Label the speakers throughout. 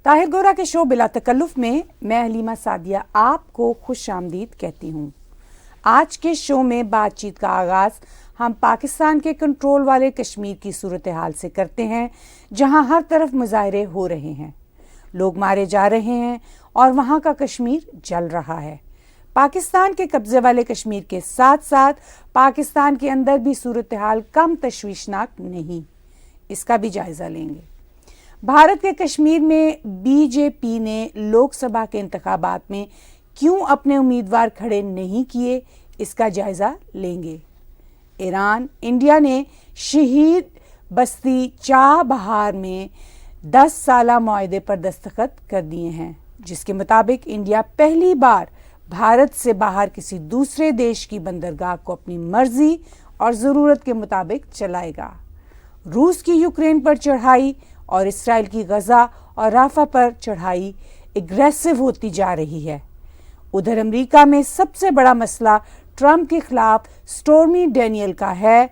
Speaker 1: طاہر گورا کے شو بلا تکلف میں میں حلیمہ سعدیہ آپ کو خوش آمدید کہتی ہوں۔ آج کے شو میں بات چیت کا آغاز ہم پاکستان کے کنٹرول والے کشمیر کی صورتحال سے کرتے ہیں، جہاں ہر طرف مظاہرے ہو رہے ہیں، لوگ مارے جا رہے ہیں اور وہاں کا کشمیر جل رہا ہے۔ پاکستان کے قبضے والے کشمیر کے ساتھ ساتھ پاکستان کے اندر بھی صورتحال کم تشویشناک نہیں، اس کا بھی جائزہ لیں گے۔ بھارت کے کشمیر میں بی جے پی نے لوک سبھا کے انتخابات میں کیوں اپنے امیدوار کھڑے نہیں کیے، اس کا جائزہ لیں گے۔ ایران انڈیا نے شہید بستی چاہ بہار میں 10 سالہ معاہدے پر دستخط کر دیے ہیں، جس کے مطابق انڈیا پہلی بار بھارت سے باہر کسی دوسرے دیش کی بندرگاہ کو اپنی مرضی اور ضرورت کے مطابق چلائے گا۔ روس کی یوکرین پر چڑھائی اور اسرائیل کی غزہ اور رافع پر چڑھائی اگریسو ہوتی جا رہی ہے۔ ادھر امریکہ میں سب سے بڑا مسئلہ ٹرمپ کے خلاف سٹورمی ڈینیل کا ہے۔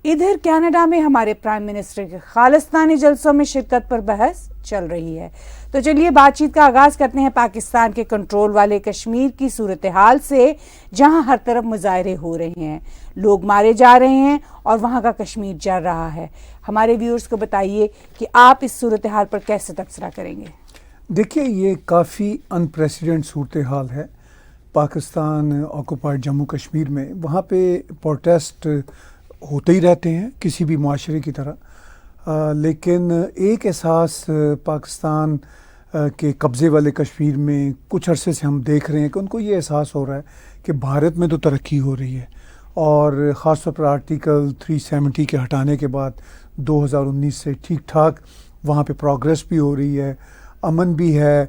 Speaker 1: ادھر کینیڈا میں ہمارے پرائم منسٹر کے خالصتانی جلسوں میں شرکت پر بحث چل رہی ہے۔ تو چلیے بات چیت کا آغاز کرتے ہیں پاکستان کے کنٹرول والے کشمیر کی صورتحال سے، جہاں ہر طرف مظاہرے ہو رہے ہیں، لوگ مارے جا رہے ہیں اور وہاں کا کشمیر جل رہا ہے۔ ہمارے ویورز کو بتائیے کہ آپ اس صورتحال پر کیسے تبصرہ کریں گے؟
Speaker 2: دیکھیے، یہ کافی انپریسیڈنٹ صورتحال ہے پاکستان آکوپائڈ جموں کشمیر میں۔ وہاں پہ پروٹیسٹ ہوتے ہی رہتے ہیں کسی بھی معاشرے کی طرح، لیکن ایک احساس پاکستان کے قبضے والے کشمیر میں کچھ عرصے سے ہم دیکھ رہے ہیں کہ ان کو یہ احساس ہو رہا ہے کہ بھارت میں تو ترقی ہو رہی ہے، اور خاص طور پر آرٹیکل 370 کے ہٹانے کے بعد 2019 سے ٹھیک ٹھاک وہاں پہ پروگریس بھی ہو رہی ہے، امن بھی ہے۔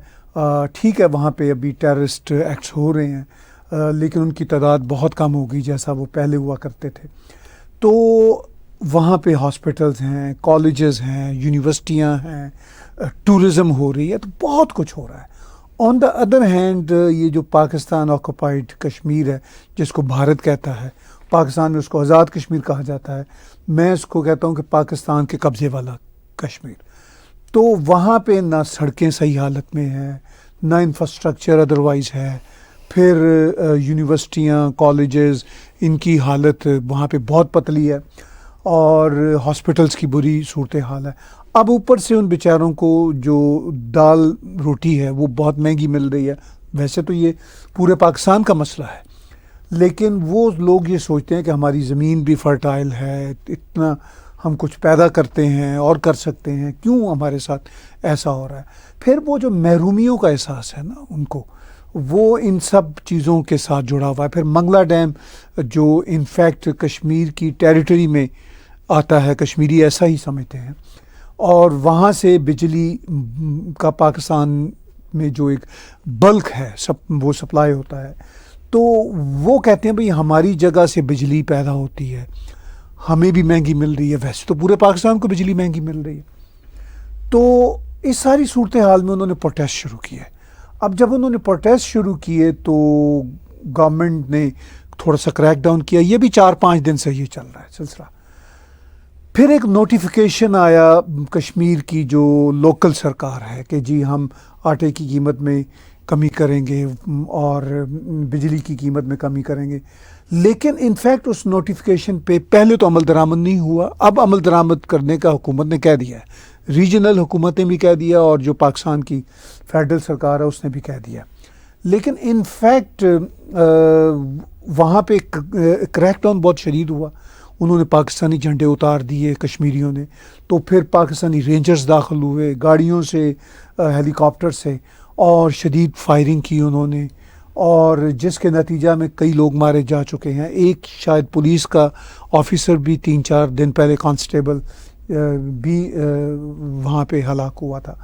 Speaker 2: ٹھیک ہے، وہاں پہ ابھی ٹیررسٹ ایکٹس ہو رہے ہیں، لیکن ان کی تعداد بہت کم ہو گئی جیسا وہ پہلے ہوا کرتے تھے۔ تو وہاں پہ ہاسپٹلز ہیں، کالجز ہیں، یونیورسٹیاں ہیں، ٹورزم ہو رہی ہے، تو بہت کچھ ہو رہا ہے۔ آن دا ادر ہینڈ، یہ جو پاکستان آکوپائڈ کشمیر ہے، جس کو بھارت کہتا ہے، پاکستان میں اس کو آزاد کشمیر کہا جاتا ہے، میں اس کو کہتا ہوں کہ پاکستان کے قبضے والا کشمیر۔ تو وہاں پہ نہ سڑکیں صحیح حالت میں ہیں، نہ انفراسٹرکچر ادروائز ہے، پھر یونیورسٹیاں، کالجز، ان کی حالت وہاں پہ بہت پتلی ہے، اور ہاسپٹلز کی بری صورتحال ہے۔ اب اوپر سے ان بیچاروں کو جو دال روٹی ہے وہ بہت مہنگی مل رہی ہے۔ ویسے تو یہ پورے پاکستان کا مسئلہ ہے، لیکن وہ لوگ یہ سوچتے ہیں کہ ہماری زمین بھی فرٹائل ہے، اتنا ہم کچھ پیدا کرتے ہیں اور کر سکتے ہیں، کیوں ہمارے ساتھ ایسا ہو رہا ہے؟ پھر وہ جو محرومیوں کا احساس ہے نا ان کو، وہ ان سب چیزوں کے ساتھ جڑا ہوا ہے۔ پھر منگلا ڈیم جو انفیکٹ کشمیر کی ٹیریٹری میں آتا ہے، کشمیری ایسا ہی سمجھتے ہیں، اور وہاں سے بجلی کا پاکستان میں جو ایک بلک ہے وہ سپلائی ہوتا ہے، تو وہ کہتے ہیں بھئی ہماری جگہ سے بجلی پیدا ہوتی ہے، ہمیں بھی مہنگی مل رہی ہے، ویسے تو پورے پاکستان کو بجلی مہنگی مل رہی ہے۔ تو اس ساری صورتحال میں انہوں نے پروٹیسٹ شروع کیے۔ اب جب انہوں نے پروٹیسٹ شروع کیے تو گورنمنٹ نے تھوڑا سا کریک ڈاؤن کیا۔ یہ بھی 4-5 دن سے یہ چل رہا ہے سلسلہ۔ پھر ایک نوٹیفیکیشن آیا کشمیر کی جو لوکل سرکار ہے کہ جی ہم آٹے کی قیمت میں کمی کریں گے اور بجلی کی قیمت میں کمی کریں گے، لیکن انفیکٹ اس نوٹیفیکیشن پہ پہلے تو عمل درآمد نہیں ہوا۔ اب عمل درآمد کرنے کا حکومت نے کہہ دیا ہے، ریجنل حکومتیں بھی کہہ دیا، اور جو پاکستان کی فیڈرل سرکار ہے اس نے بھی کہہ دیا، لیکن انفیکٹ وہاں پہ کریک ڈاؤن بہت شدید ہوا۔ انہوں نے پاکستانی جھنڈے اتار دیے کشمیریوں نے، تو پھر پاکستانی رینجرز داخل ہوئے گاڑیوں سے، ہیلی کاپٹر سے، اور شدید فائرنگ کی انہوں نے، اور جس کے نتیجہ میں کئی لوگ مارے جا چکے ہیں۔ ایک شاید پولیس کا آفیسر بھی 3-4 دن پہلے، کانسٹیبل بھی وہاں پہ ہلاک ہوا تھا۔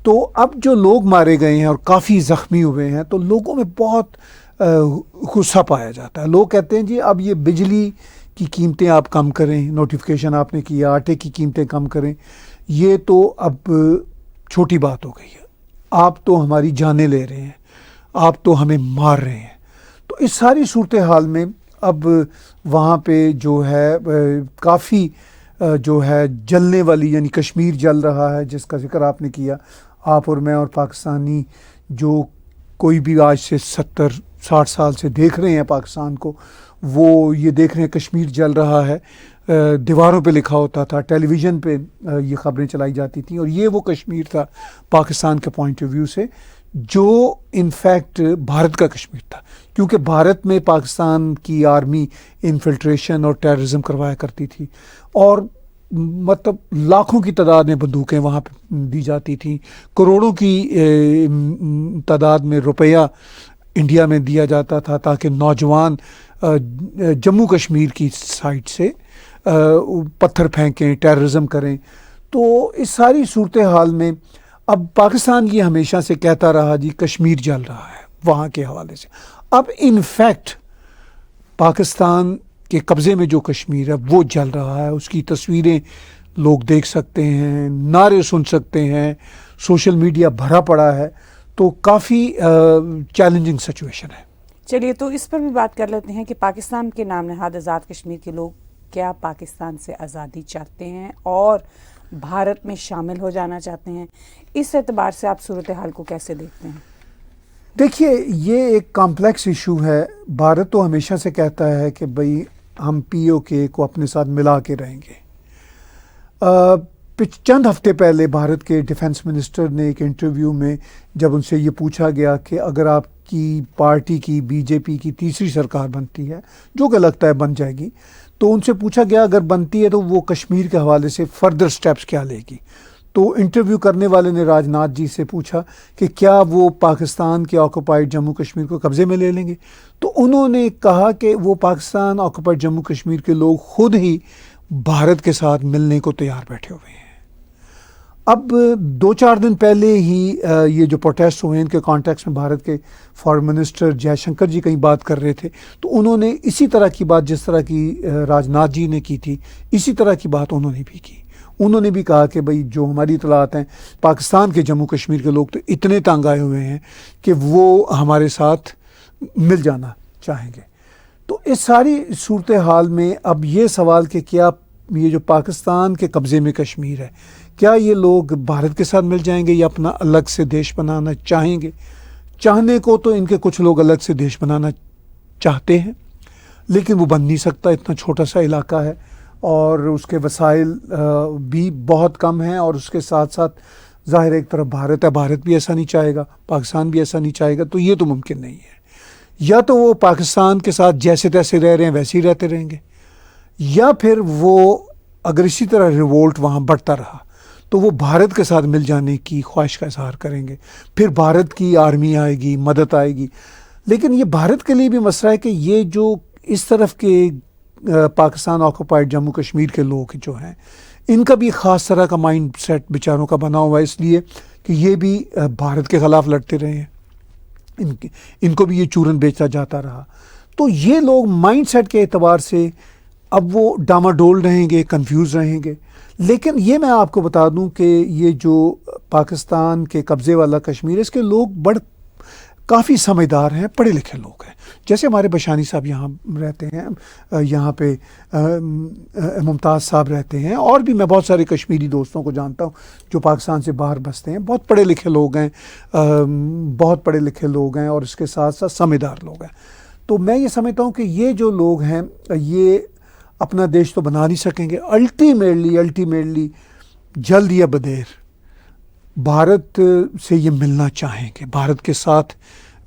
Speaker 2: تو اب جو لوگ مارے گئے ہیں اور کافی زخمی ہوئے ہیں، تو لوگوں میں بہت غصہ پایا جاتا ہے۔ لوگ کہتے ہیں جی اب یہ بجلی کی قیمتیں آپ کم کریں، نوٹیفیکیشن آپ نے کیا، آٹے کی قیمتیں کم کریں، یہ تو اب چھوٹی بات ہو گئی ہے، آپ تو ہماری جانیں لے رہے ہیں، آپ تو ہمیں مار رہے ہیں۔ تو اس ساری صورتحال میں اب وہاں پہ جو ہے کافی جو ہے جلنے والی، یعنی کشمیر جل رہا ہے جس کا ذکر آپ نے کیا، آپ اور میں اور پاکستانی جو کوئی بھی آج سے 70-60 سال سے دیکھ رہے ہیں پاکستان کو، وہ یہ دیکھ رہے ہیں کشمیر جل رہا ہے، دیواروں پہ لکھا ہوتا تھا، ٹیلی ویژن پہ یہ خبریں چلائی جاتی تھیں، اور یہ وہ کشمیر تھا پاکستان کے پوائنٹ آف ویو سے جو انفیکٹ بھارت کا کشمیر تھا، کیونکہ بھارت میں پاکستان کی آرمی انفلٹریشن اور ٹیررزم کروایا کرتی تھی، اور مطلب لاکھوں کی تعداد میں بندوقیں وہاں پہ دی جاتی تھیں، کروڑوں کی تعداد میں روپیہ انڈیا میں دیا جاتا تھا تاکہ نوجوان جموں کشمیر کی سائڈ سے پتھر پھینکیں، ٹیررزم کریں۔ تو اس ساری صورتحال میں اب پاکستان یہ ہمیشہ سے کہتا رہا جی کشمیر جل رہا ہے وہاں کے حوالے سے، اب انفیکٹ پاکستان کے قبضے میں جو کشمیر ہے وہ جل رہا ہے، اس کی تصویریں لوگ دیکھ سکتے ہیں، نعرے سن سکتے ہیں، سوشل میڈیا بھرا پڑا ہے، تو کافی چیلنجنگ سچویشن ہے۔
Speaker 1: چلیے تو اس پر بھی بات کر لیتے ہیں کہ پاکستان کے نام نہاد آزاد کشمیر کے لوگ کیا پاکستان سے آزادی چاہتے ہیں اور بھارت میں شامل ہو جانا چاہتے ہیں؟ اس اعتبار سے آپ صورتحال کو کیسے دیکھتے ہیں؟
Speaker 2: دیکھیے یہ ایک کمپلیکس ایشو ہے۔ بھارت تو ہمیشہ سے کہتا ہے کہ بھئی ہم POK کو اپنے ساتھ ملا کے رہیں گے۔ چند ہفتے پہلے بھارت کے ڈیفنس منسٹر نے ایک انٹرویو میں جب ان سے یہ پوچھا گیا کہ اگر آپ کی پارٹی کی BJP کی تیسری سرکار بنتی ہے، جو کہ لگتا ہے بن جائے گی، تو ان سے پوچھا گیا اگر بنتی ہے تو وہ کشمیر کے حوالے سے فردر سٹیپس کیا لے گی۔ تو انٹرویو کرنے والے نے راجناتھ جی سے پوچھا کہ کیا وہ پاکستان کے آکوپائڈ جموں کشمیر کو قبضے میں لے لیں گے، تو انہوں نے کہا کہ وہ پاکستان آکوپائڈ جموں کشمیر کے لوگ خود ہی بھارت کے ساتھ ملنے کو تیار بیٹھے ہوئے ہیں۔ اب 2-4 دن پہلے ہی یہ جو پروٹیسٹ ہوئے ان کے کانٹیکس میں بھارت کے فارن منسٹر جے شنکر جی کہیں بات کر رہے تھے، تو انہوں نے اسی طرح کی بات جس طرح کی راجناتھ جی نے کی تھی، اسی طرح کی بات انہوں نے بھی کی۔ انہوں نے بھی کہا کہ بھئی جو ہماری اطلاعات ہیں پاکستان کے جموں کشمیر کے لوگ تو اتنے تنگ آئے ہوئے ہیں کہ وہ ہمارے ساتھ مل جانا چاہیں گے۔ تو اس ساری صورتحال میں اب یہ سوال کہ کیا یہ جو پاکستان کے قبضے میں کشمیر ہے، کیا یہ لوگ بھارت کے ساتھ مل جائیں گے یا اپنا الگ سے دیش بنانا چاہیں گے؟ چاہنے کو تو ان کے کچھ لوگ الگ سے دیش بنانا چاہتے ہیں، لیکن وہ بن نہیں سکتا، اتنا چھوٹا سا علاقہ ہے اور اس کے وسائل بھی بہت کم ہیں، اور اس کے ساتھ ساتھ ظاہر ایک طرف بھارت ہے، بھارت بھی ایسا نہیں چاہے گا، پاکستان بھی ایسا نہیں چاہے گا، تو یہ تو ممکن نہیں ہے۔ یا تو وہ پاکستان کے ساتھ جیسے تیسے رہ رہے ہیں ویسے ہی رہتے رہیں گے، یا پھر وہ اگر اسی طرح ریوولٹ وہاں بڑھتا رہا تو وہ بھارت کے ساتھ مل جانے کی خواہش کا اظہار کریں گے، پھر بھارت کی آرمی آئے گی، مدد آئے گی۔ لیکن یہ بھارت کے لیے بھی مسئلہ ہے کہ یہ جو اس طرف کے پاکستان آکوپائڈ جموں کشمیر کے لوگ جو ہیں، ان کا بھی خاص طرح کا مائنڈ سیٹ بیچاروں کا بنا ہوا ہے، اس لیے کہ یہ بھی بھارت کے خلاف لڑتے رہے ہیں، ان کو بھی یہ چورن بیچتا جاتا رہا۔ تو یہ لوگ مائنڈ سیٹ کے اعتبار سے اب وہ ڈاماڈول رہیں گے، کنفیوز رہیں گے۔ لیکن یہ میں آپ کو بتا دوں کہ یہ جو پاکستان کے قبضے والا کشمیر ہے، اس کے لوگ کافی سمجھدار ہیں، پڑھے لکھے لوگ ہیں۔ جیسے ہمارے بشانی صاحب یہاں رہتے ہیں، یہاں پہ ممتاز صاحب رہتے ہیں، اور بھی میں بہت سارے کشمیری دوستوں کو جانتا ہوں جو پاکستان سے باہر بستے ہیں، بہت پڑھے لکھے لوگ ہیں، بہت پڑھے لکھے لوگ ہیں، اور اس کے ساتھ ساتھ سمجھدار لوگ ہیں۔ تو میں یہ سمجھتا ہوں کہ یہ جو لوگ ہیں یہ اپنا دیش تو بنا نہیں سکیں گے، الٹیمیٹلی جلد یا بدیر بھارت سے یہ ملنا چاہیں گے، بھارت کے ساتھ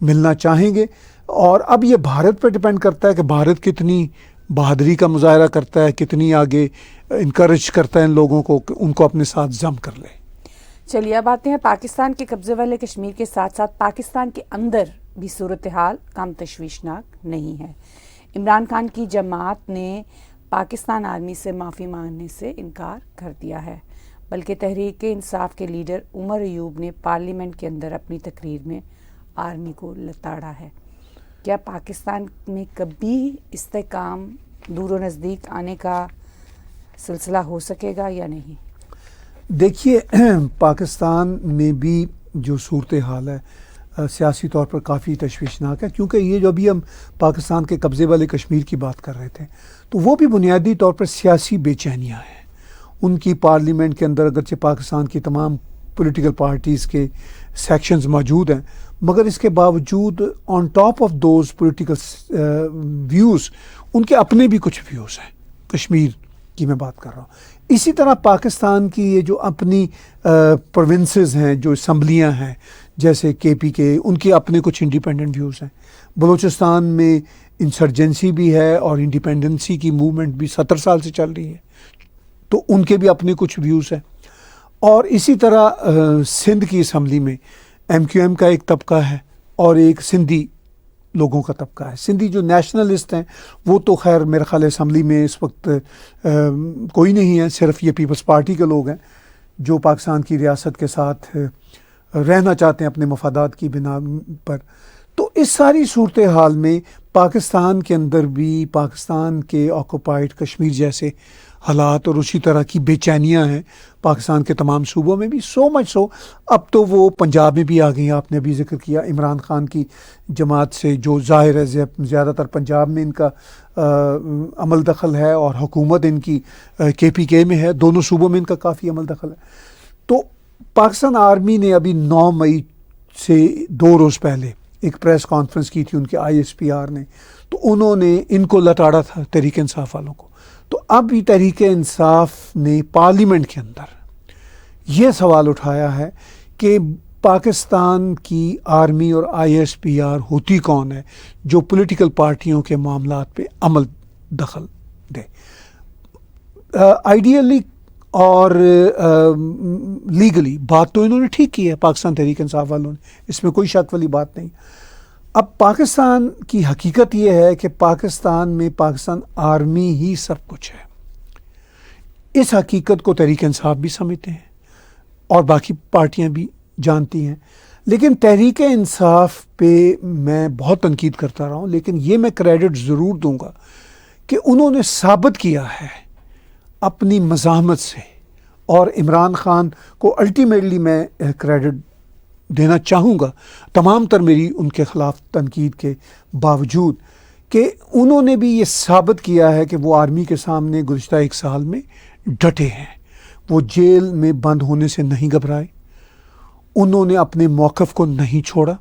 Speaker 2: ملنا چاہیں گے۔ اور اب یہ بھارت پہ ڈیپینڈ کرتا ہے کہ بھارت کتنی بہادری کا مظاہرہ کرتا ہے، کتنی آگے انکریج کرتا ہے ان لوگوں کو کہ ان کو اپنے ساتھ ضم کر لے۔
Speaker 1: چلیے اب آتے ہیں پاکستان کے قبضے والے کشمیر کے ساتھ ساتھ پاکستان کے اندر بھی صورتحال کم تشویشناک نہیں ہے۔ عمران خان کی جماعت نے پاکستان آرمی سے معافی مانگنے سے انکار کر دیا ہے، بلکہ تحریک انصاف کے لیڈر عمر ایوب نے پارلیمنٹ کے اندر اپنی تقریر میں آرمی کو لتاڑا ہے۔ کیا پاکستان میں کبھی استحکام دور و نزدیک آنے کا سلسلہ ہو سکے گا یا نہیں؟
Speaker 2: دیکھیے پاکستان میں بھی جو صورتحال ہے سیاسی طور پر کافی تشویشناک ہے، کیونکہ یہ جو ابھی ہم پاکستان کے قبضے والے کشمیر کی بات کر رہے تھے تو وہ بھی بنیادی طور پر سیاسی بے چینیاں ہیں۔ ان کی پارلیمنٹ کے اندر اگرچہ پاکستان کی تمام پولیٹیکل پارٹیز کے سیکشنز موجود ہیں، مگر اس کے باوجود on top of those political views ان کے اپنے بھی کچھ ویوز ہیں. کشمیر کی میں بات کر رہا ہوں. اسی طرح پاکستان کی یہ جو اپنی پروونسز ہیں، جو اسمبلیاں ہیں جیسے KPK، ان کے اپنے کچھ انڈیپینڈنٹ ویوز ہیں. بلوچستان میں انسرجنسی بھی ہے اور انڈیپینڈنسی کی موومنٹ بھی 70 سال سے چل رہی ہے، تو ان کے بھی اپنے کچھ ویوز ہیں. اور اسی طرح سندھ کی اسمبلی میں MQM کا ایک طبقہ ہے اور ایک سندھی لوگوں کا طبقہ ہے. سندھی جو نیشنلسٹ ہیں وہ تو خیر میرے خیال ہے اسمبلی میں اس وقت کوئی نہیں ہے، صرف یہ پیپلز پارٹی کے لوگ ہیں جو پاکستان کی ریاست کے ساتھ رہنا چاہتے ہیں اپنے مفادات کی بنا پر. تو اس ساری صورتحال میں پاکستان کے اندر بھی پاکستان کے آکوپائڈ کشمیر جیسے حالات اور اسی طرح کی بے چینیاں ہیں پاکستان کے تمام صوبوں میں بھی. سو مچ سو اب تو وہ پنجاب میں بھی آ گئی ہیں. آپ نے ابھی ذکر کیا عمران خان کی جماعت سے، جو ظاہر ہے زیادہ تر پنجاب میں ان کا عمل دخل ہے اور حکومت ان کی KPK میں ہے. دونوں صوبوں میں ان کا کافی عمل دخل ہے. تو پاکستان آرمی نے ابھی 9 مئی سے 2 روز پہلے ایک پریس کانفرنس کی تھی ان کے ISPR نے، تو انہوں نے ان کو لتاڑا تھا تحریک انصاف والوں کو. تو اب یہ تحریک انصاف نے پارلیمنٹ کے اندر یہ سوال اٹھایا ہے کہ پاکستان کی آرمی اور ISPR ہوتی کون ہے جو پولیٹیکل پارٹیوں کے معاملات پہ عمل دخل دے. آئیڈیلی اور لیگلی بات تو انہوں نے ٹھیک کی ہے پاکستان تحریک انصاف والوں نے، اس میں کوئی شک والی بات نہیں. اب پاکستان کی حقیقت یہ ہے کہ پاکستان میں پاکستان آرمی ہی سب کچھ ہے. اس حقیقت کو تحریک انصاف بھی سمجھتے ہیں اور باقی پارٹیاں بھی جانتی ہیں. لیکن تحریک انصاف پہ میں بہت تنقید کرتا رہا ہوں، لیکن یہ میں کریڈٹ ضرور دوں گا کہ انہوں نے ثابت کیا ہے اپنی مزاحمت سے، اور عمران خان کو الٹیمیٹلی میں کریڈٹ دینا چاہوں گا تمام تر میری ان کے خلاف تنقید کے باوجود، کہ انہوں نے بھی یہ ثابت کیا ہے کہ وہ آرمی کے سامنے گزشتہ 1 سال میں ڈٹے ہیں. وہ جیل میں بند ہونے سے نہیں گھبرائے، انہوں نے اپنے موقف کو نہیں چھوڑا.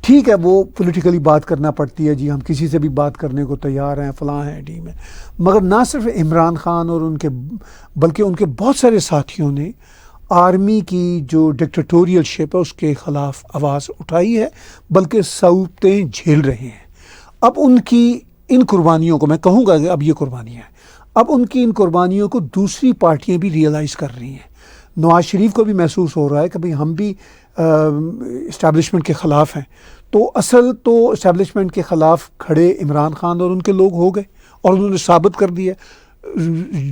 Speaker 2: ٹھیک ہے وہ پولیٹیکلی بات کرنا پڑتی ہے، جی ہم کسی سے بھی بات کرنے کو تیار ہیں، فلاں ہیں، ٹیم ہے، مگر نہ صرف عمران خان اور ان کے بلکہ ان کے بہت سارے ساتھیوں نے آرمی کی جو ڈکٹیٹوریل شپ ہے اس کے خلاف آواز اٹھائی ہے، بلکہ صعوبتیں جھیل رہے ہیں. اب ان کی ان قربانیوں کو میں کہوں گا کہ اب یہ قربانیاں ہیں، اب ان کی ان قربانیوں کو دوسری پارٹیاں بھی ریئلائز کر رہی ہیں. نواز شریف کو بھی محسوس ہو رہا ہے کہ بھئی ہم بھی اسٹیبلشمنٹ کے خلاف ہیں. تو اصل تو اسٹیبلشمنٹ کے خلاف کھڑے عمران خان اور ان کے لوگ ہو گئے، اور انہوں نے ثابت کر دیا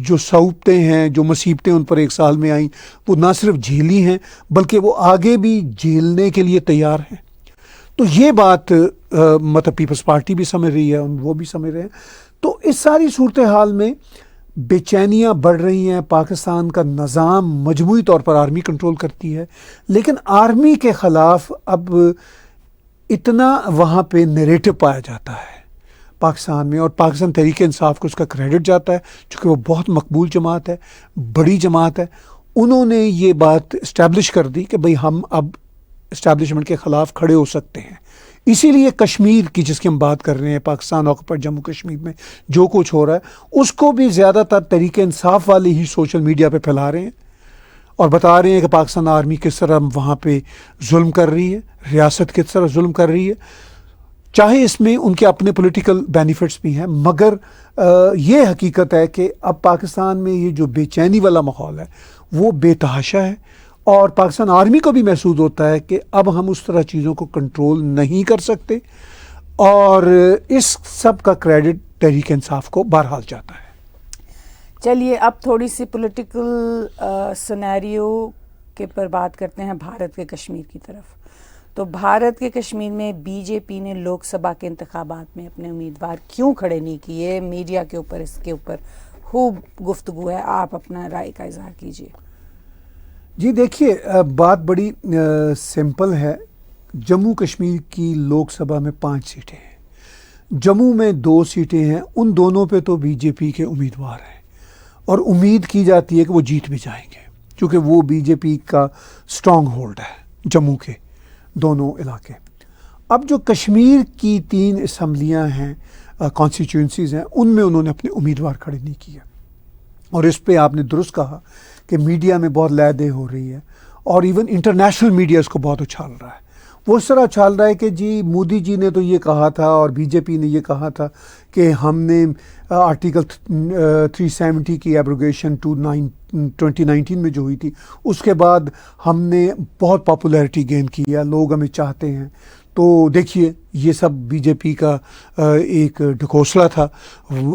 Speaker 2: جو صعوبتیں ہیں، جو مصیبتیں ان پر 1 سال میں آئیں، وہ نہ صرف جھیلی ہیں بلکہ وہ آگے بھی جھیلنے کے لیے تیار ہیں. تو یہ بات مطلب پیپلز پارٹی بھی سمجھ رہی ہے، وہ بھی سمجھ رہے ہیں. تو اس ساری صورتحال میں بے چینیاں بڑھ رہی ہیں. پاکستان کا نظام مجموعی طور پر آرمی کنٹرول کرتی ہے، لیکن آرمی کے خلاف اب اتنا وہاں پہ نیریٹو پایا جاتا ہے پاکستان میں، اور پاکستان تحریک انصاف کو اس کا کریڈٹ جاتا ہے چونکہ وہ بہت مقبول جماعت ہے، بڑی جماعت ہے. انہوں نے یہ بات اسٹیبلش کر دی کہ بھئی ہم اب اسٹیبلشمنٹ کے خلاف کھڑے ہو سکتے ہیں. اسی لیے کشمیر کی جس کی ہم بات کر رہے ہیں، پاکستان آکوپائڈ جموں کشمیر میں جو کچھ ہو رہا ہے اس کو بھی زیادہ تر تحریک انصاف والے ہی سوشل میڈیا پہ پھیلا رہے ہیں اور بتا رہے ہیں کہ پاکستان آرمی کس طرح وہاں پہ ظلم کر رہی ہے، ریاست کس طرح ظلم کر رہی ہے. چاہے اس میں ان کے اپنے پولیٹیکل بینیفٹس بھی ہیں، مگر یہ حقیقت ہے کہ اب پاکستان میں یہ جو بے چینی والا ماحول ہے وہ بے تحاشا ہے، اور پاکستان آرمی کو بھی محسوس ہوتا ہے کہ اب ہم اس طرح چیزوں کو کنٹرول نہیں کر سکتے، اور اس سب کا کریڈٹ تحریک انصاف کو بہرحال جاتا ہے.
Speaker 1: چلیے اب تھوڑی سی پولیٹیکل سینیریو کے پر بات کرتے ہیں بھارت کے کشمیر کی طرف. تو بھارت کے کشمیر میں BJP نے لوک سبھا کے انتخابات میں اپنے امیدوار کیوں کھڑے نہیں کیے؟ میڈیا کے اوپر اس کے اوپر خوب گفتگو ہے، آپ اپنا رائے کا اظہار کیجیے.
Speaker 2: جی دیکھیے بات بڑی سمپل ہے. جموں کشمیر کی لوک سبھا میں 5 سیٹیں ہیں، جموں میں 2 سیٹیں ہیں، ان دونوں پہ تو BJP کے امیدوار ہیں اور امید کی جاتی ہے کہ وہ جیت بھی جائیں گے. کیونکہ وہ بی جے پی کا اسٹرانگ ہولڈ ہے جموں کے دونوں علاقے. اب جو کشمیر کی 3 اسمبلیاں ہیں کانسٹیچوئنسیز ہیں ان میں انہوں نے اپنے امیدوار کھڑے نہیں کیے. اور اس پہ آپ نے درست کہا کہ میڈیا میں بہت لے دے ہو رہی ہے اور ایون انٹرنیشنل میڈیا اس کو بہت اچھال رہا ہے. وہ اس طرح اچھال رہا ہے کہ جی مودی جی نے تو یہ کہا تھا اور بی جے پی نے یہ کہا تھا کہ ہم نے آرٹیکل 370 کی ایبروگیشن 2019 میں جو ہوئی تھی اس کے بعد ہم نے بہت پاپولیرٹی گین کی ہے, لوگ ہمیں چاہتے ہیں. تو دیکھیے یہ سب بی جے پی کا ایک ڈھکوسلا تھا.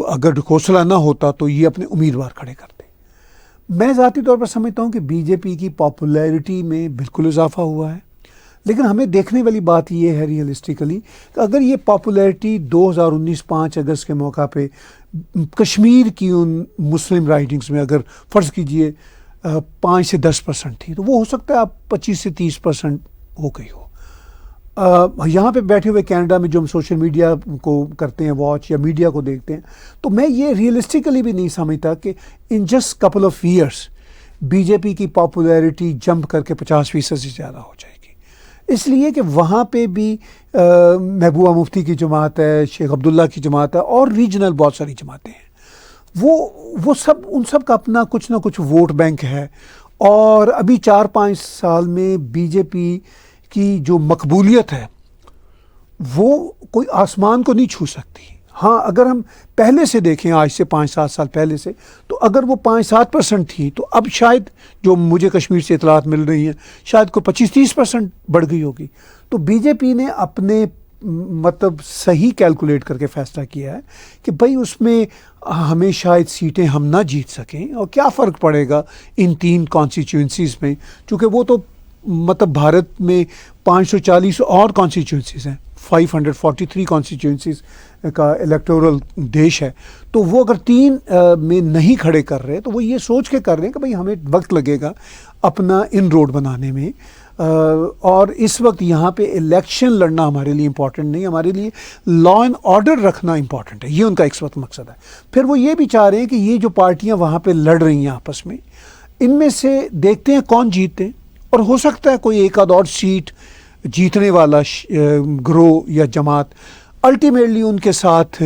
Speaker 2: اگر ڈھکوسلا نہ ہوتا تو یہ اپنے امیدوار کھڑے کرتے. میں ذاتی طور پر سمجھتا ہوں کہ بی جے پی کی پاپولیرٹی میں بالکل اضافہ ہوا ہے, لیکن ہمیں دیکھنے والی بات یہ ہے ریئلسٹیکلی کہ اگر یہ پاپولیرٹی 2019 5 اگست کے موقع پہ کشمیر کی ان مسلم رائڈنگز میں اگر فرض کیجئے 5 سے 10% تھی تو وہ ہو سکتا ہے اب 25 سے 30% ہو گئی ہو. یہاں پہ بیٹھے ہوئے کینیڈا میں جو ہم سوشل میڈیا کو کرتے ہیں واچ یا میڈیا کو دیکھتے ہیں تو میں یہ ریئلسٹیکلی بھی نہیں سمجھتا کہ ان just couple of years B J P کی پاپولیرٹی جمپ کر کے 50% سے زیادہ ہو جائے گی. اس لیے کہ وہاں پہ بھی محبوبہ مفتی کی جماعت ہے, شیخ عبداللہ کی جماعت ہے اور ریجنل بہت ساری جماعتیں ہیں. وہ سب ان سب کا اپنا کچھ نہ کچھ ووٹ بینک ہے. اور ابھی 4-5 سال میں بی جے پی کی جو مقبولیت ہے وہ کوئی آسمان کو نہیں چھو سکتی. ہاں اگر ہم پہلے سے دیکھیں آج سے 5-7 سال پہلے سے تو اگر وہ 5-7% تھی تو اب شاید جو مجھے کشمیر سے اطلاعات مل رہی ہیں شاید کوئی 25-30% بڑھ گئی ہوگی. تو بی جے پی نے اپنے مطلب صحیح کیلکولیٹ کر کے فیصلہ کیا ہے کہ بھائی اس میں ہمیں شاید سیٹیں ہم نہ جیت سکیں اور کیا فرق پڑے گا ان 3 کانسٹیچوئنسیز میں, چونکہ وہ تو مطلب بھارت میں 540 اور کانسٹیچوئنسیز ہیں, 543 کانسٹیچوئنسیز کا الیکٹورل دیش ہے. تو وہ اگر 3 میں نہیں کھڑے کر رہے تو وہ یہ سوچ کے کر رہے ہیں کہ بھئی ہمیں وقت لگے گا اپنا ان روڈ بنانے میں. اور اس وقت یہاں پہ الیکشن لڑنا ہمارے لیے امپورٹنٹ نہیں, ہمارے لیے لا اینڈ آرڈر رکھنا امپورٹنٹ ہے. یہ ان کا اس وقت مقصد ہے. پھر وہ یہ بھی چاہ رہے ہیں کہ یہ جو پارٹیاں وہاں پہ لڑ رہی ہیں آپس میں ان میں سے دیکھتے ہیں کون جیتتے ہیں, اور ہو سکتا ہے کوئی ایک آدھ اور سیٹ جیتنے والا گروہ یا جماعت الٹیمیٹلی ان کے ساتھ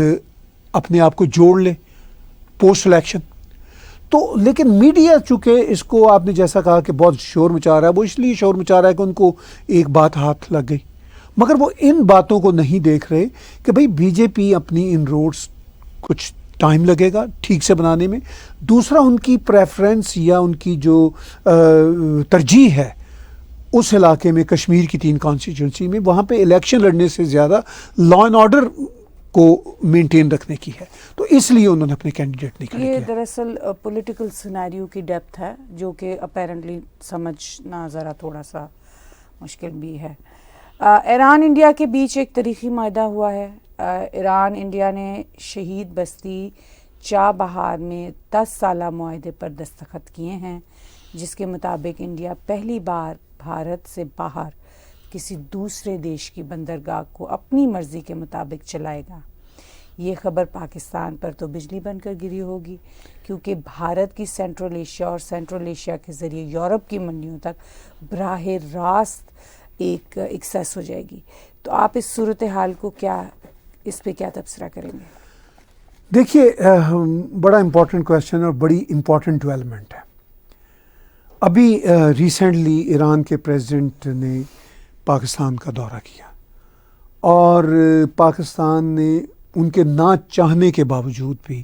Speaker 2: اپنے آپ کو جوڑ لے پوسٹ الیکشن. تو لیکن میڈیا چونکہ اس کو آپ نے جیسا کہا کہ بہت شور مچا رہا ہے, وہ اس لیے شور مچا رہا ہے کہ ان کو ایک بات ہاتھ لگ گئی, مگر وہ ان باتوں کو نہیں دیکھ رہے کہ بھئی بی جے پی اپنی ان روڈز کچھ ٹائم لگے گا ٹھیک سے بنانے میں. دوسرا ان کی پریفرنس یا ان کی جو ترجیح ہے اس علاقے میں کشمیر کی 3 کانسٹیچوئنسی میں وہاں پہ الیکشن لڑنے سے زیادہ لا اینڈ آرڈر کو مینٹین رکھنے کی ہے. تو اس لیے انہوں نے اپنے کینڈیڈیٹ نہیں کھڑے کیا.
Speaker 1: یہ دراصل پولیٹیکل سینیریو کی ڈیپتھ ہے جو کہ اپیرنٹلی سمجھنا ذرا تھوڑا سا مشکل بھی ہے. ایران انڈیا کے بیچ ایک تاریخی معاہدہ ہوا ہے. ایران انڈیا نے شہید بستی چابہار میں 10 سالہ معاہدے پر دستخط کیے ہیں جس کے مطابق انڈیا پہلی بار بھارت سے باہر کسی دوسرے دیش کی بندرگاہ کو اپنی مرضی کے مطابق چلائے گا. یہ خبر پاکستان پر تو بجلی بن کر گری ہوگی کیونکہ بھارت کی سینٹرل ایشیا اور سینٹرل ایشیا کے ذریعے یورپ کی منڈیوں تک براہ راست ایک ایکسیس ہو جائے گی. تو آپ اس صورتحال کو اس پہ کیا تبصرہ کریں گے؟
Speaker 2: دیکھیے بڑا امپورٹنٹ کویشچن اور بڑی امپورٹنٹ ڈیولپمنٹ ہے. ابھی ریسنٹلی ایران کے پریزیڈنٹ نے پاکستان کا دورہ کیا اور پاکستان نے ان کے نہ چاہنے کے باوجود بھی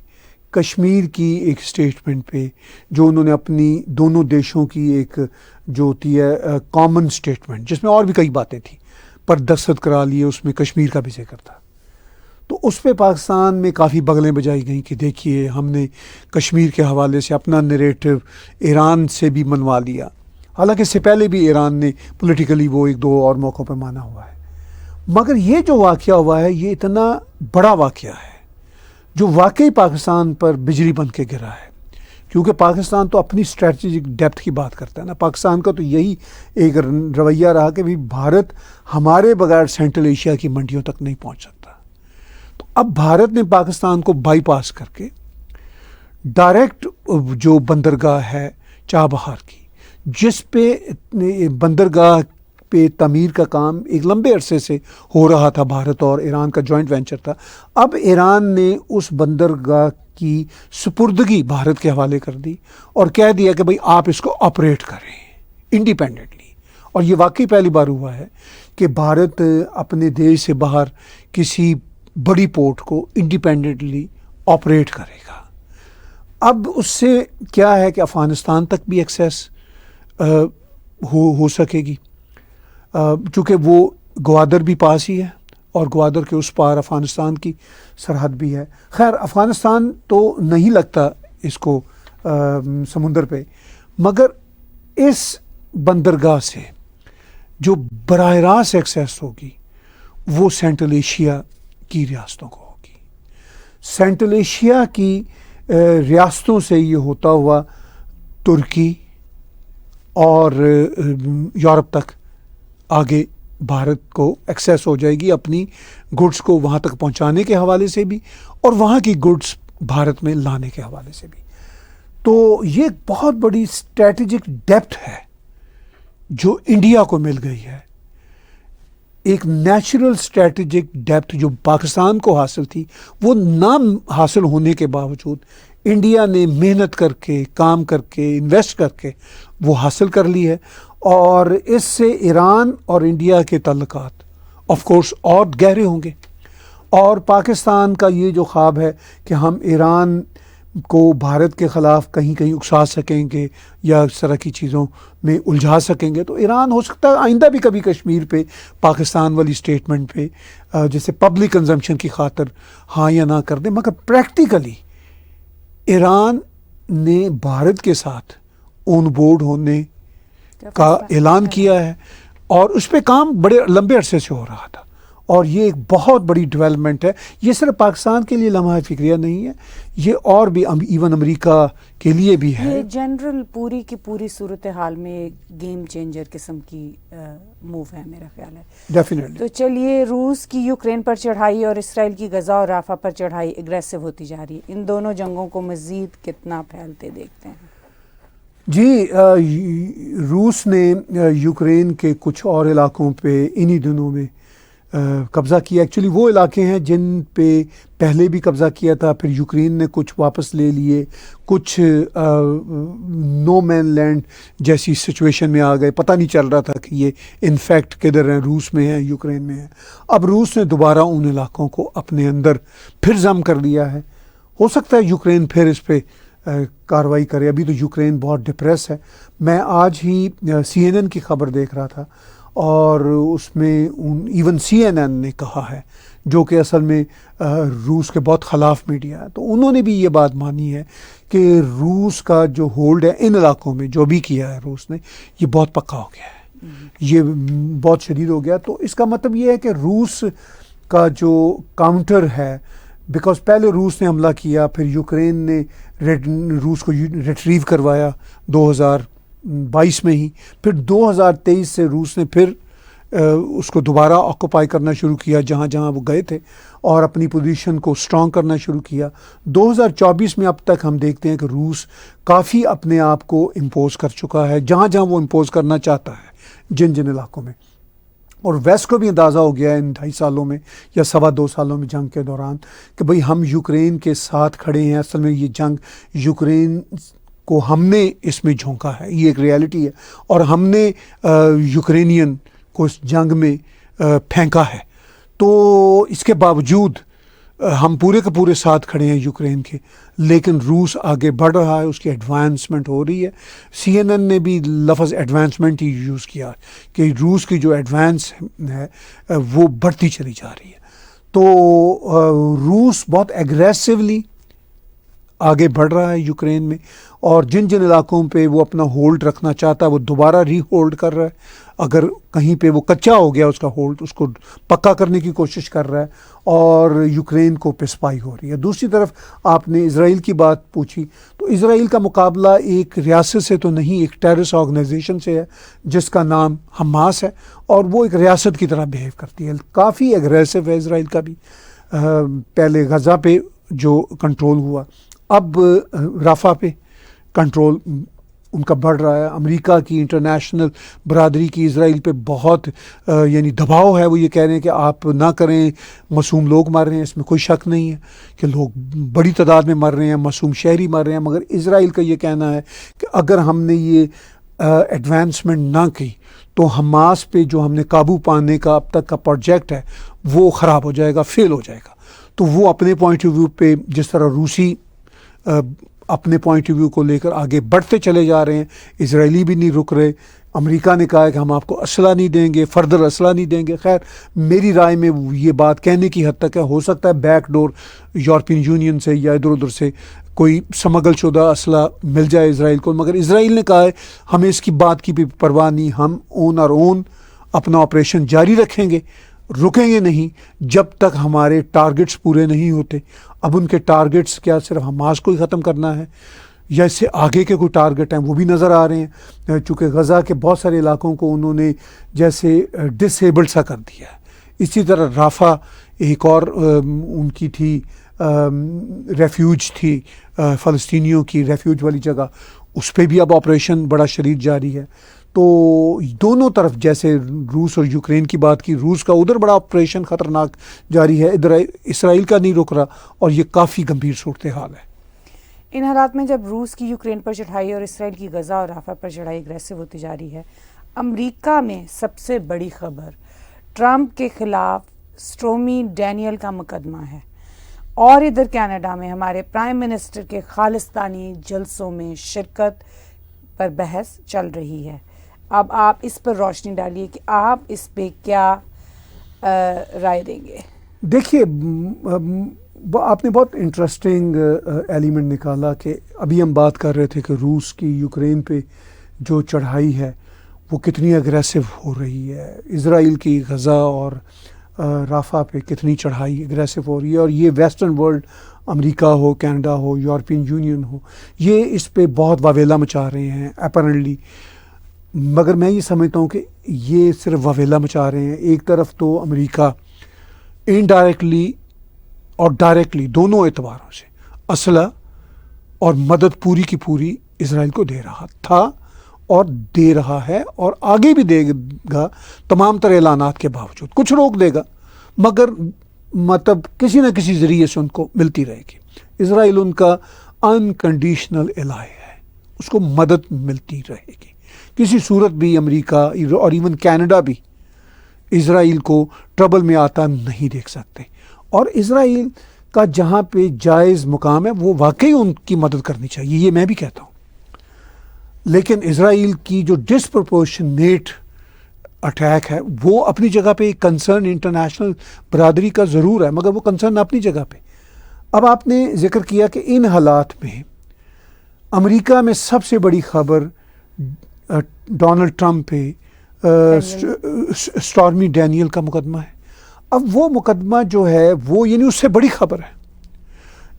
Speaker 2: کشمیر کی ایک اسٹیٹمنٹ پہ جو انہوں نے اپنی دونوں دیشوں کی ایک جو ہوتی ہے کامن اسٹیٹمنٹ جس میں اور بھی کئی باتیں تھیں پر دستخط کرا لیے, اس میں کشمیر کا بھی ذکر تھا. تو اس پہ پاکستان میں کافی بغلیں بجائی گئیں کہ دیکھیے ہم نے کشمیر کے حوالے سے اپنا نیریٹو ایران سے بھی منوا لیا. حالانکہ اس سے پہلے بھی ایران نے پولیٹیکلی وہ 1-2 اور موقعوں پہ مانا ہوا ہے. مگر یہ جو واقعہ ہوا ہے یہ اتنا بڑا واقعہ ہے جو واقعی پاکستان پر بجلی بن کے گرا ہے, کیونکہ پاکستان تو اپنی اسٹریٹجک ڈیپتھ کی بات کرتا ہے نا. پاکستان کا تو یہی ایک رویہ رہا کہ بھی بھارت ہمارے بغیر سینٹرل ایشیا کی منڈیوں تک نہیں پہنچ سکتا. تو اب بھارت نے پاکستان کو بائی پاس کر کے ڈائریکٹ جو بندرگاہ ہے چابہار کی جس پہ بندرگاہ پہ تعمیر کا کام ایک لمبے عرصے سے ہو رہا تھا، بھارت اور ایران کا جوائنٹ وینچر تھا. اب ایران نے اس بندرگاہ کی سپردگی بھارت کے حوالے کر دی اور کہہ دیا کہ بھئی آپ اس کو آپریٹ کریں انڈیپینڈنٹلی. اور یہ واقعی پہلی بار ہوا ہے کہ بھارت اپنے دیش سے باہر کسی بڑی پورٹ کو انڈیپینڈنٹلی آپریٹ کرے گا. اب اس سے کیا ہے کہ افغانستان تک بھی ایکسیس ہو سکے گی، چونکہ وہ گوادر بھی پاس ہی ہے اور گوادر کے اس پار افغانستان کی سرحد بھی ہے. خیر افغانستان تو نہیں لگتا اس کو سمندر پہ، مگر اس بندرگاہ سے جو براہ راست ایکسیس ہوگی وہ سینٹرل ایشیا کی ریاستوں کو ہوگی. سینٹرل ایشیا کی ریاستوں سے یہ ہوتا ہوا ترکی اور یورپ تک آگے بھارت کو ایکسیس ہو جائے گی، اپنی گڈس کو وہاں تک پہنچانے کے حوالے سے بھی اور وہاں کی گڈس بھارت میں لانے کے حوالے سے بھی. تو یہ بہت بڑی اسٹریٹجک ڈیپتھ ہے جو انڈیا کو مل گئی ہے. ایک نیچرل اسٹریٹجک ڈیپتھ جو پاکستان کو حاصل تھی وہ نہ حاصل ہونے کے باوجود انڈیا نے محنت کر کے، کام کر کے، انویسٹ کر کے وہ حاصل کر لی ہے. اور اس سے ایران اور انڈیا کے تعلقات آف کورس اور گہرے ہوں گے. اور پاکستان کا یہ جو خواب ہے کہ ہم ایران کو بھارت کے خلاف کہیں کہیں اکسا سکیں گے یا اس طرح کی چیزوں میں الجھا سکیں گے، تو ایران ہو سکتا ہے آئندہ بھی کبھی کشمیر پہ پاکستان والی اسٹیٹمنٹ پہ جیسے پبلک کنزمپشن کی خاطر ہاں یا نہ کر دیں. مگر پریکٹیکلی ایران نے بھارت کے ساتھ آن بورڈ ہونے کا اعلان کیا ہے اور اس پہ کام بڑے لمبے عرصے سے ہو رہا تھا. اور یہ ایک بہت بڑی ڈیولپمنٹ ہے. یہ صرف پاکستان کے لیے لمحہ فکریہ نہیں ہے، یہ اور بھی ایون امریکہ کے لیے بھی ہے.
Speaker 1: یہ جنرل پوری کی پوری صورتحال میں گیم چینجر قسم کی موو ہے میرا خیال ہے.
Speaker 2: ڈیفینیٹلی.
Speaker 1: تو چلیے، روس کی یوکرین پر چڑھائی اور اسرائیل کی غزہ اور رافع پر چڑھائی اگریسو ہوتی جا رہی ہے. ان دونوں جنگوں کو مزید کتنا پھیلتے دیکھتے ہیں؟
Speaker 2: جی، روس نے یوکرین کے کچھ اور علاقوں پہ انہی دنوں میں قبضہ کیا. ایکچولی وہ علاقے ہیں جن پہ پہلے بھی قبضہ کیا تھا، پھر یوکرین نے کچھ واپس لے لیے، کچھ نو مین لینڈ جیسی سچویشن میں آ گئے. پتہ نہیں چل رہا تھا کہ یہ انفیکٹ کدھر ہیں، روس میں ہے یوکرین میں ہے. اب روس نے دوبارہ ان علاقوں کو اپنے اندر پھر ضم کر لیا ہے. ہو سکتا ہے یوکرین پھر اس پہ کارروائی کرے. ابھی تو یوکرین بہت ڈپریس ہے. میں آج ہی CNN کی خبر دیکھ رہا تھا اور اس میں ایون CNN نے کہا ہے، جو کہ اصل میں روس کے بہت خلاف میڈیا ہے، تو انہوں نے بھی یہ بات مانی ہے کہ روس کا جو ہولڈ ہے ان علاقوں میں، جو بھی کیا ہے روس نے، یہ بہت پکا ہو گیا ہے، یہ بہت شدید ہو گیا. تو اس کا مطلب یہ ہے کہ روس کا جو کاؤنٹر ہے، بیکاز پہلے روس نے حملہ کیا، پھر یوکرین نے روس کو ریٹریو کروایا 2022 میں ہی، پھر 2023 سے روس نے پھر اس کو دوبارہ آکوپائی کرنا شروع کیا جہاں جہاں وہ گئے تھے اور اپنی پوزیشن کو اسٹرانگ کرنا شروع کیا. 2024 میں اب تک ہم دیکھتے ہیں کہ روس کافی اپنے آپ کو امپوز کر چکا ہے جہاں جہاں وہ امپوز کرنا چاہتا ہے، جن جن علاقوں میں. اور ویسٹ کو بھی اندازہ ہو گیا ہے ان 2.5 سالوں میں یا 2.25 سالوں میں جنگ کے دوران کہ بھئی ہم یوکرین کے ساتھ کھڑے ہیں. اصل میں یہ جنگ یوکرین کو ہم نے اس میں جھونکا ہے، یہ ایک ریالٹی ہے، اور ہم نے یوکرینین کو اس جنگ میں پھینکا ہے. تو اس کے باوجود ہم پورے کے پورے ساتھ کھڑے ہیں یوکرین کے، لیکن روس آگے بڑھ رہا ہے، اس کی ایڈوانسمنٹ ہو رہی ہے. CNN نے بھی لفظ ایڈوانسمنٹ ہی یوز کیا کہ روس کی جو ایڈوانس ہے وہ بڑھتی چلی جا رہی ہے. تو روس بہت ایگریسولی آگے بڑھ رہا ہے یوکرین میں، اور جن جن علاقوں پہ وہ اپنا ہولڈ رکھنا چاہتا ہے وہ دوبارہ ری ہولڈ کر رہا ہے. اگر کہیں پہ وہ کچا ہو گیا اس کا ہولڈ، اس کو پکا کرنے کی کوشش کر رہا ہے، اور یوکرین کو پسپائی ہو رہی ہے. دوسری طرف آپ نے اسرائیل کی بات پوچھی، تو اسرائیل کا مقابلہ ایک ریاست سے تو نہیں، ایک ٹیررسٹ آرگنائزیشن سے ہے جس کا نام حماس ہے، اور وہ ایک ریاست کی طرح بیہیو کرتی ہے. کافی اگریسو ہے اسرائیل کا بھی. پہلے غزہ پہ جو کنٹرول ہوا، اب رافع پہ کنٹرول ان کا بڑھ رہا ہے. امریکہ کی انٹرنیشنل برادری کی اسرائیل پہ بہت یعنی دباؤ ہے. وہ یہ کہہ رہے ہیں کہ آپ نہ کریں, معصوم لوگ مر رہے ہیں, اس میں کوئی شک نہیں ہے کہ لوگ بڑی تعداد میں مر رہے ہیں, معصوم شہری مر رہے ہیں. مگر اسرائیل کا یہ کہنا ہے کہ اگر ہم نے یہ ایڈوانسمنٹ نہ کی تو حماس پہ جو ہم نے قابو پانے کا اب تک کا پروجیکٹ ہے وہ خراب ہو جائے گا, فیل ہو جائے گا. تو وہ اپنے پوائنٹ آف ویو پہ جس طرح روسی اپنے پوائنٹ آف ویو کو لے کر آگے بڑھتے چلے جا رہے ہیں, اسرائیلی بھی نہیں رک رہے. امریکہ نے کہا ہے کہ ہم آپ کو اسلحہ نہیں دیں گے, فردر اسلحہ نہیں دیں گے. خیر میری رائے میں یہ بات کہنے کی حد تک ہے. ہو سکتا ہے بیک ڈور یورپین یونین سے یا ادھر ادھر سے کوئی سمگل شدہ اسلحہ مل جائے اسرائیل کو, مگر اسرائیل نے کہا ہے ہمیں اس کی بات کی بھی پرواہ نہیں, ہم اون اپنا آپریشن جاری رکھیں گے, رکیں گے نہیں جب تک ہمارے ٹارگٹس پورے نہیں ہوتے. اب ان کے ٹارگٹس کیا صرف حماس کو ہی ختم کرنا ہے یا اس سے آگے کے کوئی ٹارگٹ ہیں وہ بھی نظر آ رہے ہیں, چونکہ غزہ کے بہت سارے علاقوں کو انہوں نے جیسے ڈسیبلڈ سا کر دیا ہے. اسی طرح رافع ایک اور ان کی تھی ریفیوج تھی, فلسطینیوں کی ریفیوج والی جگہ, اس پہ بھی اب آپریشن بڑا شدید جاری ہے. تو دونوں طرف جیسے روس اور یوکرین کی بات کی, روس کا ادھر بڑا آپریشن خطرناک جاری ہے, ادھر اسرائیل کا نہیں رک رہا, اور یہ کافی گمبھیر صورتحال ہے.
Speaker 1: ان حالات میں جب روس کی یوکرین پر چڑھائی اور اسرائیل کی غزہ اور رافع پر چڑھائی اگریسو ہوتی جا رہی ہے, امریکہ میں سب سے بڑی خبر ٹرمپ کے خلاف سٹورمی ڈینیل کا مقدمہ ہے, اور ادھر کینیڈا میں ہمارے پرائم منسٹر کے خالصتانی جلسوں میں شرکت پر بحث چل رہی ہے. اب آپ اس پر روشنی ڈالیے کہ آپ اس پہ کیا رائے دیں گے.
Speaker 2: دیکھیے آپ نے بہت انٹرسٹنگ ایلیمنٹ نکالا کہ ابھی ہم بات کر رہے تھے کہ روس کی یوکرین پہ جو چڑھائی ہے وہ کتنی اگریسو ہو رہی ہے, اسرائیل کی غزہ اور رافع پہ کتنی چڑھائی اگریسو ہو رہی ہے, اور یہ ویسٹرن ورلڈ امریکہ ہو, کینیڈا ہو, یورپین یونین ہو, یہ اس پہ بہت واویلا مچا رہے ہیں اپیرنٹلی. مگر میں یہ سمجھتا ہوں کہ یہ صرف واویلا مچا رہے ہیں. ایک طرف تو امریکہ انڈائریکٹلی اور ڈائریکٹلی دونوں اعتباروں سے اسلحہ اور مدد پوری کی پوری اسرائیل کو دے رہا تھا اور دے رہا ہے اور آگے بھی دے گا, تمام تر اعلانات کے باوجود. کچھ روک دے گا مگر مطلب کسی نہ کسی ذریعے سے ان کو ملتی رہے گی. اسرائیل ان کا انکنڈیشنل الہ ہے, اس کو مدد ملتی رہے گی. کسی صورت بھی امریکہ اور ایون کینیڈا بھی اسرائیل کو ٹربل میں آتا نہیں دیکھ سکتے, اور اسرائیل کا جہاں پہ جائز مقام ہے وہ واقعی ان کی مدد کرنی چاہیے, یہ میں بھی کہتا ہوں. لیکن اسرائیل کی جو ڈسپرپورشنیٹ اٹیک ہے وہ اپنی جگہ پہ ایک کنسرن انٹرنیشنل برادری کا ضرور ہے, مگر وہ کنسرن اپنی جگہ پہ. اب آپ نے ذکر کیا کہ ان حالات میں امریکہ میں سب سے بڑی خبر ڈونلڈ ٹرمپ پہ سٹورمی ڈینیل کا مقدمہ ہے. اب وہ مقدمہ جو ہے وہ یعنی اس سے بڑی خبر ہے.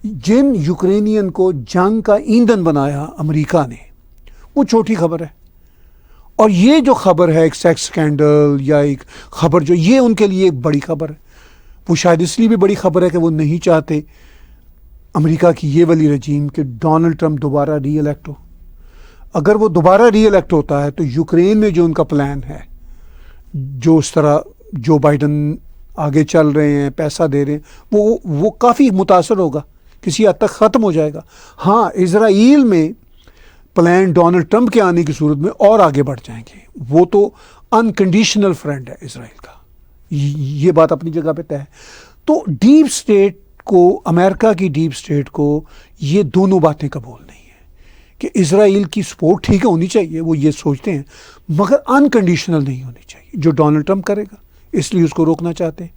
Speaker 2: جن یوکرینین کو جنگ کا ایندھن بنایا امریکہ نے وہ چھوٹی خبر ہے, اور یہ جو خبر ہے ایک سیکس سکینڈل یا ایک خبر جو یہ ان کے لیے ایک بڑی خبر ہے. وہ شاید اس لیے بھی بڑی خبر ہے کہ وہ نہیں چاہتے امریکہ کی یہ والی رجیم کہ ڈونلڈ ٹرمپ دوبارہ ری الیکٹ ہو. اگر وہ دوبارہ ری الیکٹ ہوتا ہے تو یوکرین میں جو ان کا پلان ہے, جو اس طرح جو بائیڈن آگے چل رہے ہیں, پیسہ دے رہے ہیں, وہ کافی متاثر ہوگا, کسی حد تک ختم ہو جائے گا. ہاں اسرائیل میں پلان ڈونلڈ ٹرمپ کے آنے کی صورت میں اور آگے بڑھ جائیں گے. وہ تو انکنڈیشنل فرینڈ ہے اسرائیل کا, یہ بات اپنی جگہ پہ طے ہے. تو ڈیپ اسٹیٹ کو, امریکہ کی ڈیپ اسٹیٹ کو یہ دونوں باتیں قبول نہیں ہیں کہ اسرائیل کی سپورٹ ٹھیک ہے ہونی چاہیے, وہ یہ سوچتے ہیں, مگر انکنڈیشنل نہیں ہونی چاہیے. جو ڈونلڈ ٹرمپ کرے گا اس لیے اس کو روکنا چاہتے ہیں.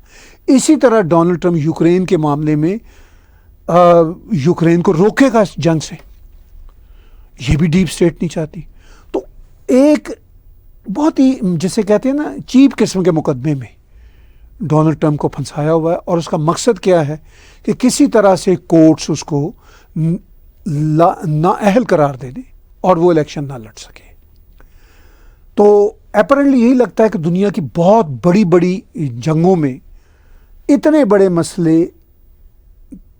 Speaker 2: اسی طرح ڈونلڈ ٹرمپ یوکرین کے معاملے میں یوکرین کو روکے گا اس جنگ سے, یہ بھی ڈیپ اسٹیٹ نہیں چاہتی. تو ایک بہت ہی جسے کہتے ہیں نا چیپ قسم کے مقدمے میں ڈونلڈ ٹرمپ کو پھنسایا ہوا ہے, اور اس کا مقصد کیا ہے کہ کسی طرح سے کورٹس اس کو نااہل قرار دے دیں اور وہ الیکشن نہ لڑ سکے. تو اپیرنٹلی یہی لگتا ہے کہ دنیا کی بہت بڑی بڑی جنگوں میں اتنے بڑے مسئلے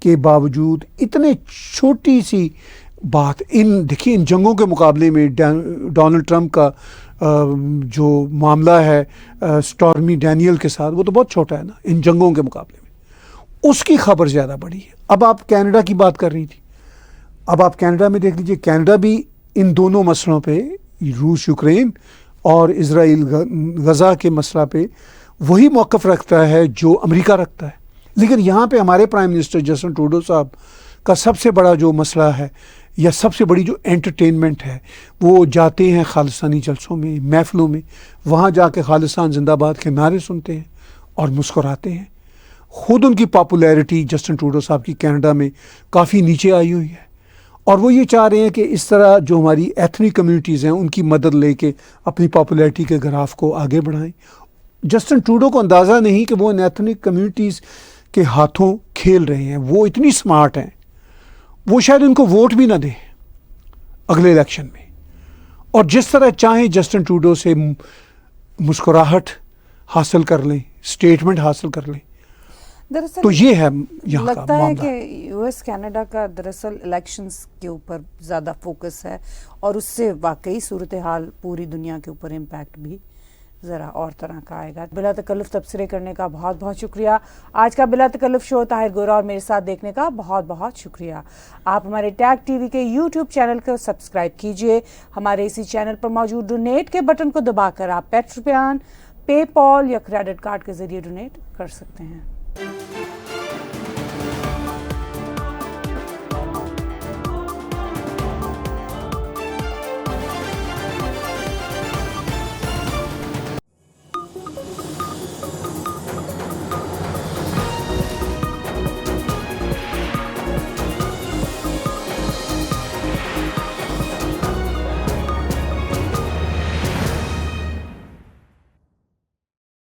Speaker 2: کے باوجود اتنے چھوٹی سی بات دیکھیے ان جنگوں کے مقابلے میں ڈونلڈ ٹرمپ کا جو معاملہ ہے اسٹارمی ڈینیل کے ساتھ، وہ تو بہت چھوٹا ہے نا ان جنگوں کے مقابلے میں، اس کی خبر زیادہ بڑی ہے. اب آپ کینیڈا کی بات کر رہی تھی، اب آپ کینیڈا میں دیکھ لیجیے، کینیڈا بھی ان دونوں مسئلوں پہ، روس یوکرین اور اسرائیل غزہ کے مسئلہ پہ وہی موقف رکھتا ہے جو امریکہ رکھتا ہے. لیکن یہاں پہ ہمارے پرائم منسٹر جسٹن ٹروڈو صاحب کا سب سے بڑا جو مسئلہ ہے یا سب سے بڑی جو انٹرٹینمنٹ ہے، وہ جاتے ہیں خالصتانی جلسوں میں، محفلوں میں، وہاں جا کے خالصتان زندہ باد کے نعرے سنتے ہیں اور مسکراتے ہیں. خود ان کی پاپولیرٹی جسٹن ٹروڈو صاحب کی کینیڈا میں کافی نیچے آئی ہوئی ہے، اور وہ یہ چاہ رہے ہیں کہ اس طرح جو ہماری ایتھنک کمیونٹیز ہیں ان کی مدد لے کے اپنی پاپولیرٹی کے گراف کو آگے بڑھائیں. جسٹن ٹروڈو کو اندازہ نہیں کہ وہ ان ایتھنک کمیونٹیز کے ہاتھوں کھیل رہے ہیں. وہ اتنی سمارٹ ہیں، وہ شاید ان کو ووٹ بھی نہ دیں اگلے الیکشن میں، اور جس طرح چاہیں جسٹن ٹروڈو سے مسکراہٹ حاصل کر لیں، اسٹیٹمنٹ حاصل کر لیں.
Speaker 1: دراصل
Speaker 2: تو یہ ہے یہاں کا
Speaker 1: لگتا ہے
Speaker 2: معاملہ.
Speaker 1: کہ یو ایس کینیڈا کا دراصل الیکشنز کے اوپر زیادہ فوکس ہے، اور اس سے واقعی صورتحال پوری دنیا کے اوپر امپیکٹ بھی ذرا اور طرح کا آئے گا. بلا تکلف تبصرے کرنے کا بہت بہت شکریہ. آج کا بلا تکلف شو طاہر گورا اور میرے ساتھ دیکھنے کا بہت بہت شکریہ. آپ ہمارے ٹیگ ٹی وی کے یوٹیوب چینل کو سبسکرائب کیجئے. ہمارے اسی چینل پر موجود ڈونیٹ کے بٹن کو دبا کر آپ پیٹریان، پے پال یا کریڈٹ کارڈ کے ذریعے ڈونیٹ کر سکتے ہیں.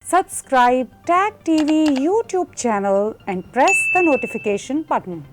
Speaker 1: Subscribe Tag TV YouTube channel and press the notification button.